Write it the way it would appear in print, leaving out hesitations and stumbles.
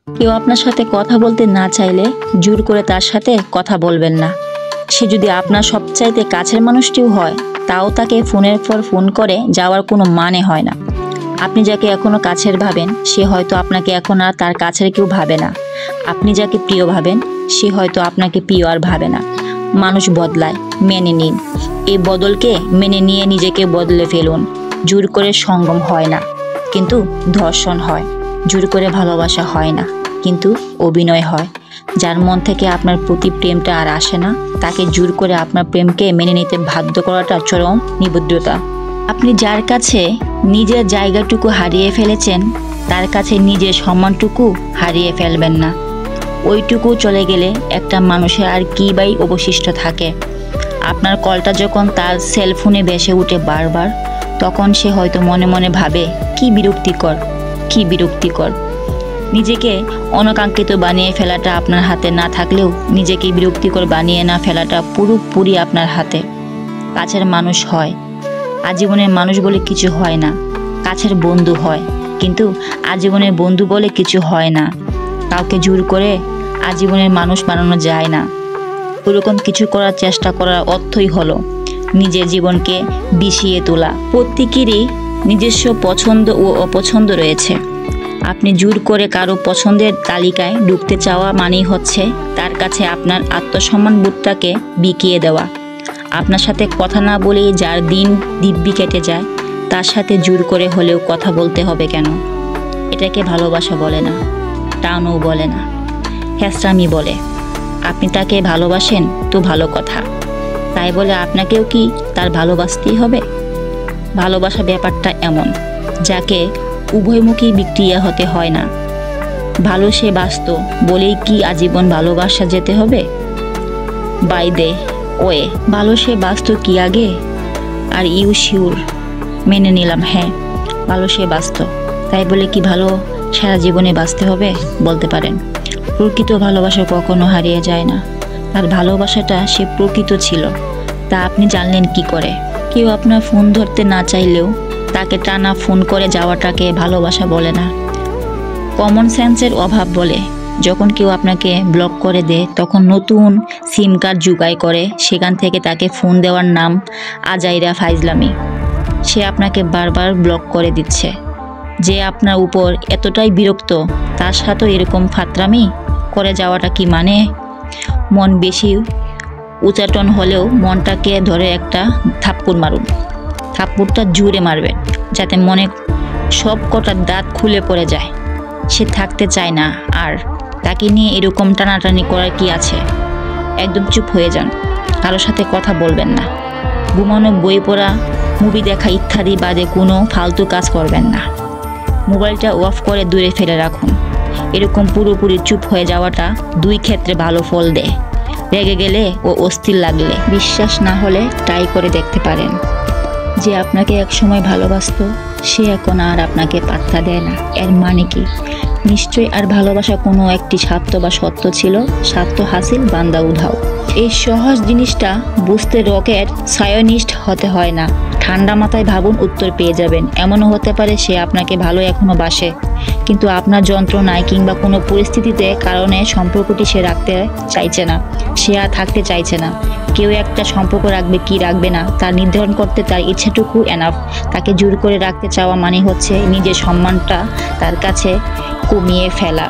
কেউ আপনার সাথে কথা বলতে না চাইলে জোর করে তার সাথে কথা বলবেন না। সে যদি আপনার সবচাইতে কাছের মানুষটিও হয়, তাও তাকে ফোনের পর ফোন করে যাওয়ার কোনো মানে হয় না। আপনি যাকে এখনো কাছের ভাবেন, সে হয়তো আপনাকে এখন আর তার কাছের কেউ ভাবে না। আপনি যাকে প্রিয় ভাবেন, সে হয়তো আপনাকে প্রিয় আর ভাবে না। মানুষ বদলায়, মেনে নিন। এই বদলকে মেনে নিয়ে নিজেকে বদলে ফেলুন। জোর করে সঙ্গম হয় না, কিন্তু ধর্ষণ হয়। জোর করে ভালোবাসা হয় না, কিন্তু অভিনয় হয়। যার মন থেকে আপনার প্রতি প্রেমটা আর আসে না, তাকে জোর করে আপনার প্রেমকে মেনে নিতে বাধ্য করাটা চরম নিবদ্ধতা। আপনি যার কাছে নিজের জায়গাটুকু হারিয়ে ফেলেছেন, তার কাছে নিজের সম্মানটুকু হারিয়ে ফেলবেন না। ওইটুকু চলে গেলে একটা মানুষের আর কী বাই অবশিষ্ট থাকে? আপনার কলটা যখন তার সেলফোনে ভেসে উঠে বারবার, তখন সে হয়তো মনে মনে ভাবে, কি বিরক্তিকর, কি বিরক্তিকর। নিজেকে অনাকাঙ্ক্ষিত বানিয়ে ফেলাটা আপনার হাতে না থাকলেও নিজেকে বিরক্তিকর বানিয়ে না ফেলাটা পুরোপুরি আপনার হাতে। কাছের মানুষ হয়, আজীবনের মানুষ বলে কিছু হয় না। কাছের বন্ধু হয়, কিন্তু আজীবনের বন্ধু বলে কিছু হয় না। কাউকে জোর করে আজীবনের মানুষ বানানো যায় না। ওরকম কিছু করার চেষ্টা করার অর্থই হলো নিজের জীবনকে বিষিয়ে তোলা। প্রত্যেকেরই নিজস্ব পছন্দ ও অপছন্দ রয়েছে। আপনি জোর করে কারো পছন্দের তালিকায় ঢুকতে চাওয়া মানেই হচ্ছে তার কাছে আপনার আত্মসম্মানবোধটাকে বিকিয়ে দেওয়া। আপনার সাথে কথা না বলেই যার দিন দিব্যি কেটে যায়, তার সাথে জোর করে হলেও কথা বলতে হবে কেন? এটাকে ভালোবাসা বলে না, টানও বলে না, হ্যাঁচড়ামি বলে। আপনি তাকে ভালোবাসেন তো ভালো কথা, তাই বলে আপনাকেও কি তার ভালোবাসতেই হবে? ভালোবাসা ব্যাপারটা এমন, যাকে উভয়মুখী বিক্রিয়া হতে হয় না। ভালো সে বাসত বলেই কি আজীবন ভালোবাসা যেতে হবে? বাই দে ওয়ে, ভালো সে বাসত কি আগে? Are you sure? মেনে নিলাম, হ্যাঁ ভালো সে বাসত, তাই বলে কি ভালো সারা জীবনে বাঁচতে হবে? বলতে পারেন। প্রকৃত ভালোবাসা কখনো হারিয়ে যায় না। আর ভালোবাসাটা সে প্রকৃত ছিল, তা আপনি জানলেন কি করে? কেউ আপনার ফোন ধরতে না চাইলেও তাকে টানা ফোন করে যাওয়াটাকে ভালোবাসা বলে না, কমন সেন্সের অভাব বলে। যখন কেউ আপনাকে ব্লক করে দেয়, তখন নতুন সিম কার্ড জোগাড় করে সেখান থেকে তাকে ফোন দেওয়ার নাম আজাইরা ফাইজলামি। সে আপনাকে বারবার ব্লক করে দিচ্ছে। যে আপনার উপর এতটাই বিরক্ত, তার সাথেও এরকম ফাত্রামি করে যাওয়াটা কি মানে? মন বেশি উচাটন হলেও মনটাকে ধরে একটা থাপ্পড় মারুন। থাপ্পড়টা জোরে মারবেন, যাতে মনে সব কটা দাঁত খুলে পড়ে যায়। সে থাকতে চায় না আর, তাকে নিয়ে এরকম টানাটানি করার কি আছে? একদম চুপ হয়ে যান, কারোর সাথে কথা বলবেন না। ঘুমানো, বই পড়া, মুভি দেখা ইত্যাদি বাদে কোনো ফালতু কাজ করবেন না। মোবাইলটা অফ করে দূরে ফেলে রাখুন। এরকম পুরোপুরি চুপ হয়ে যাওয়াটা দুই ক্ষেত্রে ভালো ফল দেয়। রেগে গেলে ও অস্থির লাগলে। বিশ্বাস না হলে ট্রাই করে দেখতে পারেন। যে আপনাকে একসময় ভালোবাসতো, সে এখন আর আপনাকে পাত্তা দেয় না। এর মানে কি? নিশ্চয়ই আর ভালোবাসা কোনো একটি স্বার্থ বা সত্য ছিল, স্বার্থ হাসিল বান্দা উধাও। এই সহজ জিনিসটা বুঝতে রকেট সায়েন্টিস্ট হতে হয় না। ঠান্ডা মাথায় ভাবুন, উত্তর পেয়ে যাবেন। এমনও হতে পারে সে আপনাকে ভালো এখনো বাসে, কিন্তু আপনার যন্ত্রণায় কিংবা কোনো পরিস্থিতিতে কারণে সম্পর্কটি সে রাখতে চাইছে না, সে আর থাকতে চাইছে না। কেউ একটা সম্পর্ক রাখবে কি রাখবে না তা নির্ধারণ করতে তার ইচ্ছেটুকু এনাফ। তাকে জোর করে রাখতে চাওয়া মানে হচ্ছে নিজের সম্মানটা তার কাছে কমিয়ে ফেলা।